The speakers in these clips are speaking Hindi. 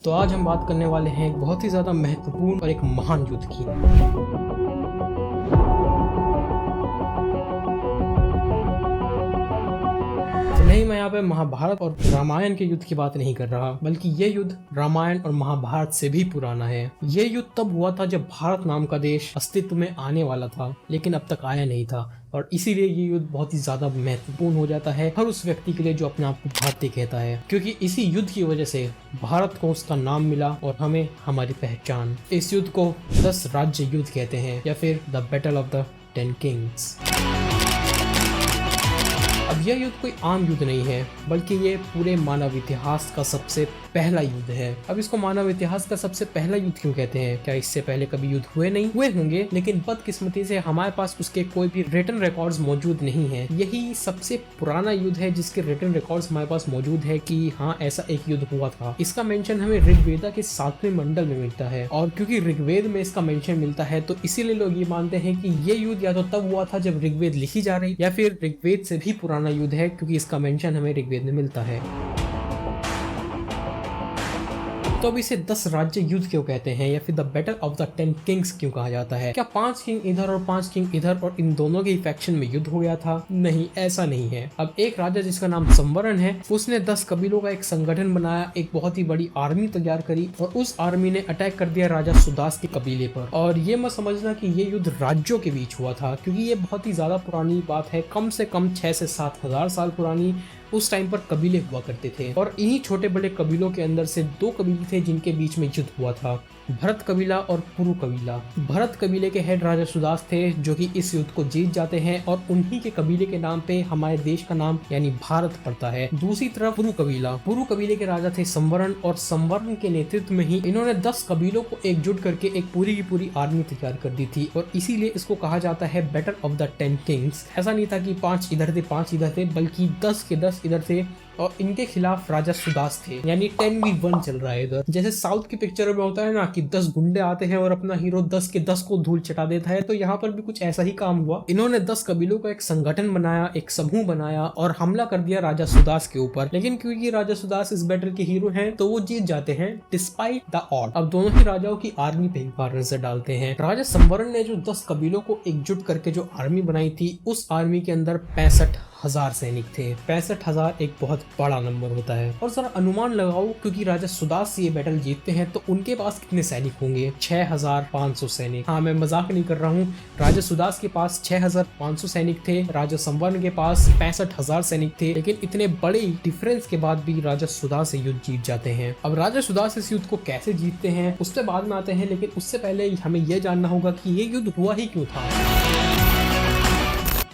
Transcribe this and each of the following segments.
तो आज हम बात करने वाले हैं एक बहुत ही ज़्यादा महत्वपूर्ण और एक महान युद्ध की। तो नहीं, मैं यहाँ पे महाभारत और रामायण के युद्ध की बात नहीं कर रहा, बल्कि ये युद्ध रामायण और महाभारत से भी पुराना है। ये युद्ध तब हुआ था जब भारत नाम का देश अस्तित्व में आने वाला था, लेकिन अब तक आया नहीं था। और इसीलिए ये युद्ध बहुत ही ज्यादा महत्वपूर्ण हो जाता है हर उस व्यक्ति के लिए जो अपने आप को भारतीय कहता है, क्योंकि इसी युद्ध की वजह से भारत को उसका नाम मिला और हमें हमारी पहचान। इस युद्ध को 10 राज्य युद्ध कहते हैं या फिर the battle of the 10 Kings. अब यह युद्ध कोई आम युद्ध नहीं है, बल्कि ये पूरे मानव इतिहास का सबसे पहला युद्ध है। अब इसको मानव इतिहास का सबसे पहला युद्ध क्यों कहते हैं? क्या इससे पहले कभी युद्ध हुए नहीं? हुए होंगे, लेकिन बदकिस्मती से हमारे पास उसके कोई भी रिटन रिकॉर्ड्स मौजूद नहीं है। यही सबसे पुराना युद्ध है जिसके रिटन रिकॉर्ड्स हमारे पास मौजूद है कि हाँ, ऐसा एक युद्ध हुआ था। इसका मेंशन हमें ऋग्वेदा के 7वें मंडल में मिलता है, और क्योंकि ऋग्वेद में इसका मेंशन मिलता है तो इसीलिए लोग ये मानते हैं कि ये युद्ध या तो तब हुआ था जब ऋग्वेद लिखी जा रही, या फिर ऋग्वेद से भी पुराना युद्ध है, क्योंकि इसका मेंशन हमें ऋग्वेद में मिलता है। तो अब इसे 10 राज्य युद्ध क्यों कहते हैं, या फिर the battle of the 10 Kings क्यों कहा जाता है? क्या 5 किंग इधर और 5 किंग इधर और इन दोनों के फैक्शन में युद्ध हो गया था? नहीं, ऐसा नहीं है। अब एक राजा जिसका नाम संवरण है, उसने 10 कबीलों का एक संगठन बनाया, एक बहुत ही बड़ी आर्मी तैयार करी, और उस आर्मी ने अटैक कर दिया राजा सुदास के कबीले पर। और ये मत समझना कि ये युद्ध राज्यों के बीच हुआ था, क्योंकि ये बहुत ही ज्यादा पुरानी बात है, कम से कम 6 से 7 हजार साल पुरानी। उस टाइम पर कबीले हुआ करते थे, और इन्हीं छोटे बड़े कबीलों के अंदर से 2 कबीले थे जिनके बीच में युद्ध हुआ था, भरत कबीला और पुरु कबीला। भरत कबीले के हेड राजा सुदास थे, जो कि इस युद्ध को जीत जाते हैं, और उन्हीं के कबीले के नाम पे हमारे देश का नाम यानी भारत पड़ता है। दूसरी तरफ पुरु कबीले के राजा थे संवरण, और संवरण के नेतृत्व में ही इन्होंने 10 कबीलों को एकजुट करके एक पूरी की पूरी आर्मी तैयार कर दी थी, और इसीलिए इसको कहा जाता है बैटल ऑफ द 10 किंग्स। ऐसा नहीं था कि 5 इधर थे 5 इधर थे, बल्कि 10 के 10 इधर थे, और इनके खिलाफ राजा सुदास थे, यानी 10v1 चल रहा है इधर। जैसे साउथ की पिक्चर में होता है ना कि 10 गुंडे आते हैं और अपना हीरो 10 के 10 को धूल चटा देता है, तो यहाँ पर भी कुछ ऐसा ही काम हुआ। इन्होंने 10 कबीलों का एक संगठन बनाया, एक समूह बनाया, और हमला कर दिया राजा सुदास के ऊपर। लेकिन क्योंकि राजा सुदास इस बैटल के हीरो हैं, तो वो जीत जाते हैं डिस्पाइट द ऑड। अब दोनों ही राजाओं की आर्मी पे एक बार नजर डालते हैं। राजा संवरण ने जो 10 कबीलों को एकजुट करके जो आर्मी बनाई थी, उस आर्मी के अंदर 65,000 सैनिक थे। 65,000 एक बहुत बड़ा नंबर होता है। और जरा अनुमान लगाओ, क्योंकि राजा सुदास से ये बैटल जीतते हैं, तो उनके पास कितने सैनिक होंगे? 6,500 सैनिक। हाँ, मैं मजाक नहीं कर रहा हूँ। राजा सुदास के पास 6,500 सैनिक थे, राजा संवरण के पास 65,000 सैनिक थे। लेकिन इतने बड़े डिफरेंस के बाद भी राजा सुदास से युद्ध जीत जाते हैं। अब राजा सुदास इस युद्ध को कैसे जीतते हैं उससे बाद में आते हैं, लेकिन उससे पहले हमें यह जानना होगा कि ये युद्ध हुआ ही क्यों था।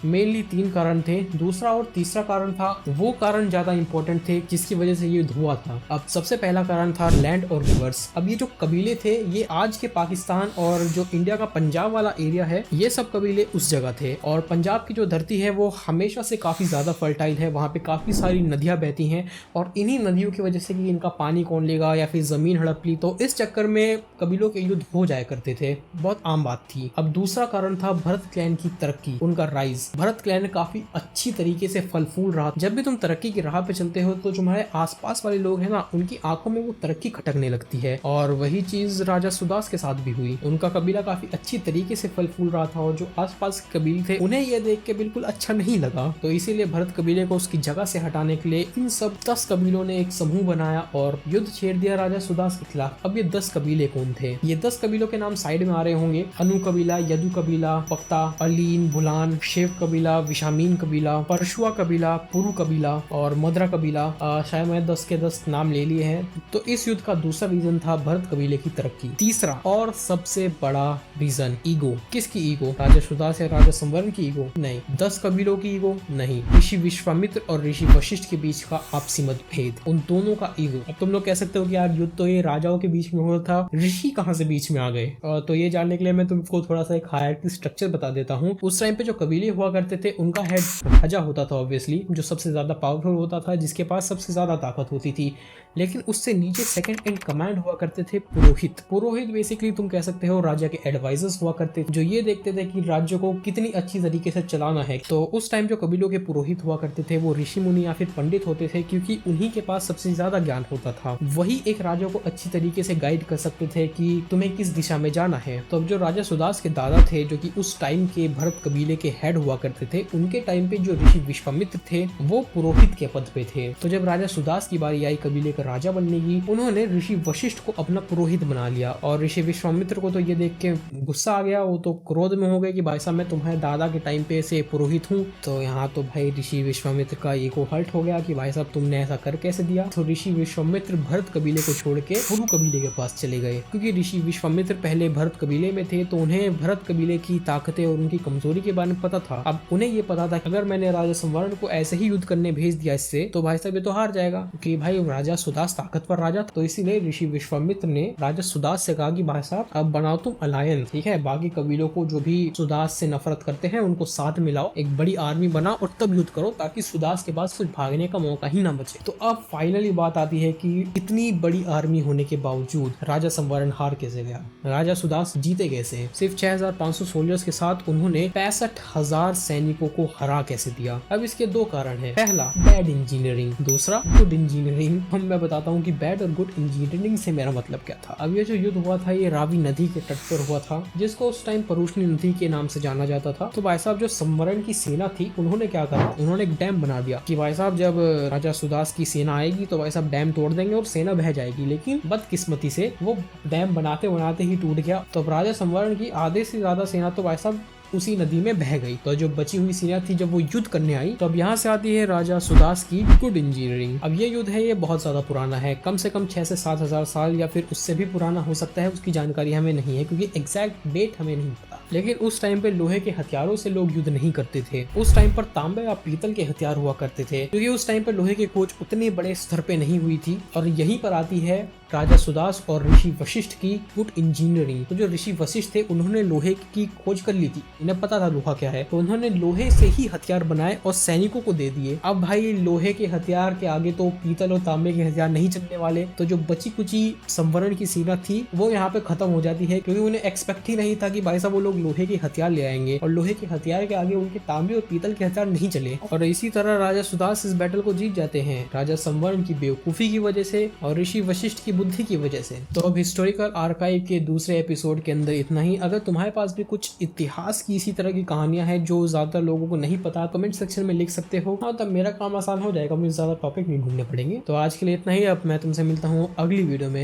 मेनली 3 कारण थे। दूसरा और तीसरा कारण था, वो कारण ज्यादा इंपॉर्टेंट थे जिसकी वजह से ये युद्ध हुआ था। अब सबसे पहला कारण था लैंड और रिवर्स। अब ये जो कबीले थे, ये आज के पाकिस्तान और जो इंडिया का पंजाब वाला एरिया है, ये सब कबीले उस जगह थे। और पंजाब की जो धरती है वो हमेशा से काफी ज्यादा फर्टाइल है, वहाँ पे काफी सारी नदियां बहती हैं, और इन्हीं नदियों की वजह से कि इनका पानी कौन लेगा या फिर जमीन हड़प ली, तो इस चक्कर में कबीलों के युद्ध हो जाया करते थे। बहुत आम बात थी। अब दूसरा कारण था भरत क्लैन की तरक्की, उनका राइज। भरत क्लैन काफी अच्छी तरीके से फल फूल रहा। जब भी तुम तरक्की की राह पे चलते हो, तो तुम्हारे आसपास वाले लोग हैं ना, उनकी आंखों में वो तरक्की खटकने लगती है। और वही चीज राजा सुदास के साथ भी हुई। उनका कबीला काफी अच्छी तरीके से फल फूल रहा था, और जो आसपास के कबीले थे उन्हें यह देख के बिल्कुल अच्छा नहीं लगा। तो इसीलिए भरत कबीले को उसकी जगह से हटाने के लिए इन सब 10 कबीलों ने एक समूह बनाया और युद्ध छेड़ दिया राजा सुदास के खिलाफ। अब ये 10 कबीले कौन थे? ये 10 कबीलों के नाम साइड में आ रहे होंगे। अनु कबीला, यदु कबीला, पक्ता, अलीन, भुलान, शेव कबीला, विशामीन कबीला, परशुआ कबीला, पुरु कबीला और मद्रा कबीला। शायद मैं 10 के 10 नाम ले लिए हैं। तो इस युद्ध का दूसरा रीजन था भरत कबीले की तरक्की। तीसरा और सबसे बड़ा रीजन, ईगो। किसकी ईगो? राजा सुदास या राजा संवरण की ईगो? नहीं। 10 कबीलों की ईगो? नहीं। ऋषि विश्वामित्र और ऋषि वशिष्ठ के बीच का आपसी मतभेद, उन दोनों का ईगो। अब तुम लोग कह सकते हो कि यार युद्ध तो ये राजाओं के बीच में हुआ था, ऋषि कहाँ से बीच में आ गए? तो ये जानने के लिए मैं तुमको थोड़ा सा एक हायरार्की स्ट्रक्चर बता देता हूँ। उस टाइम पे जो कबीले हुआ हुआ करते थे उनका हेड राजा होता था ऑब्वियसली, जो सबसे ज्यादा पावरफुल होता था, जिसके पास सबसे ज्यादा ताकत होती थी। लेकिन उससे नीचे सेकंड इन कमांड हुआ करते थे पुरोहित। पुरोहित बेसिकली तुम कह सकते हो राजा के एडवाइजर्स हुआ करते थे, जो ये देखते थे कि राज्य को कितनी अच्छी तरीके से चलाना है। तो उस टाइम जो कबीलों के पुरोहित हुआ करते थे वो ऋषि मुनि या फिर पंडित होते थे, क्योंकि उन्हीं के पास सबसे ज्यादा ज्ञान होता था। वही एक राजा को अच्छी तरीके से गाइड कर सकते थे कि तुम्हें किस दिशा में जाना है। तो अब जो राजा सुदास के दादा थे, जो कि उस टाइम के भरत कबीले के हेड हुआ करते थे, उनके टाइम पे जो ऋषि विश्वामित्र थे वो पुरोहित के पद पे थे। तो जब राजा सुदास की बारी आई कबीले का राजा बनने की, उन्होंने ऋषि वशिष्ठ को अपना पुरोहित बना लिया। और ऋषि विश्वामित्र को तो ये देख के गुस्सा आ गया, वो तो क्रोध में हो गए कि भाई साहब मैं तुम्हारे दादा के टाइम पे से पुरोहित हूँ। तो यहाँ तो भाई ऋषि विश्वामित्र का ईगो हर्ट हो गया कि भाई साहब तुमने ऐसा कर कैसे दिया। तो ऋषि विश्वामित्र भरत कबीले को छोड़ के पुरु कबीले के पास चले गए, क्योंकि ऋषि विश्वामित्र पहले भरत कबीले में थे, तो उन्हें भरत कबीले की ताकतें और उनकी कमजोरी के बारे में पता था। अब उन्हें ये पता था कि अगर मैंने राजा संवर्ण को ऐसे ही युद्ध करने भेज दिया इससे, तो भाई साहब ये तो हार जाएगा, क्योंकि भाई राजा सुदास ताकतवर राजा था। तो इसीलिए ऋषि विश्वामित्र ने राजा सुदास से कहा कि भाई साहब अब बनाओ तुम अलायंस, ठीक है, बाकी कबीलों को जो भी सुदास से नफरत करते हैं उनको साथ मिलाओ, एक बड़ी आर्मी बनाओ और तब युद्ध करो, ताकि सुदास के पास कुछ भागने का मौका ही ना बचे। तो अब फाइनली बात आती है कि इतनी बड़ी आर्मी होने के बावजूद राजा संवरण हार कैसे गया, राजा सुदास जीते कैसे। सिर्फ 6500 सोल्जर्स के साथ उन्होंने 65,000 सैनिकों को हरा कैसे दिया। अब इसके दो कारण हैं, पहला बैड इंजीनियरिंग, दूसरा गुड इंजीनियरिंग। हम मैं बताता हूँ कि बैड और गुड इंजीनियरिंग से मेरा मतलब क्या था। अब ये जो युद्ध हुआ था ये रावी नदी के तट पर हुआ था, जिसको उस टाइम परुष्णी नदी के नाम से जाना जाता था। तो भाई साहब जो संवरण की सेना थी उन्होंने क्या करा, उन्होंने एक डैम बना दिया कि भाई साहब जब राजा सुदास की सेना आएगी तो भाई साहब डैम तोड़ देंगे और सेना बह जाएगी। लेकिन बदकिस्मती से वो डैम बनाते बनाते ही टूट गया। तो राजा संवरण की आधे से ज्यादा सेना तो भाई साहब उसी नदी में बह गई। तो जो बची हुई सेना थी जब वो युद्ध करने आई, तो अब यहाँ से आती है राजा सुदास की गुड इंजीनियरिंग। अब ये युद्ध है ये बहुत ज्यादा पुराना है, कम से कम 6 से 7 हजार साल या फिर उससे भी पुराना हो सकता है, उसकी जानकारी हमें नहीं है क्योंकि एग्जैक्ट डेट हमें नहीं पता। लेकिन उस टाइम पे लोहे के हथियारों से लोग युद्ध नहीं करते थे, उस टाइम पर तांबे या पीतल के हथियार हुआ करते थे, क्योंकि उस टाइम पर लोहे की खोज उतने बड़े स्तर पे नहीं हुई थी। और यहीं पर आती है राजा सुदास और ऋषि वशिष्ठ की गुड इंजीनियरिंग। तो जो ऋषि वशिष्ठ थे उन्होंने लोहे की खोज कर ली थी, इन्हें पता था लोहा क्या है, तो उन्होंने लोहे से ही हथियार बनाए और सैनिकों को दे दिए। अब भाई लोहे के हथियार के आगे तो पीतल और तांबे के हथियार नहीं चलने वाले। तो जो बची कुची संवरण की सेना थी वो यहाँ पे खत्म हो जाती है, क्योंकि उन्हें एक्सपेक्ट ही नहीं था कि भाई साहब वो लोग लोहे के हथियार ले आएंगे, और लोहे के हथियार के आगे उनके तांबे और पीतल के हथियार नहीं चले। और इसी तरह राजा सुदास इस बैटल को जीत जाते हैं, राजा संवरण की बेवकूफी की वजह से और ऋषि वशिष्ठ की बुद्धि की वजह से। तो अब हिस्टोरिकल आर्काइव के दूसरे एपिसोड के अंदर इतना ही। अगर तुम्हारे पास भी कुछ इतिहास की इसी तरह की कहानियां हैं जो ज्यादा लोगों को नहीं पता, कमेंट सेक्शन में लिख सकते हो। हाँ, तब मेरा काम आसान हो जाएगा, मुझे ज्यादा टॉपिक नहीं ढूंढने पड़ेंगे। तो आज के लिए इतना ही, अब मैं तुमसे मिलता हूँ अगली वीडियो में।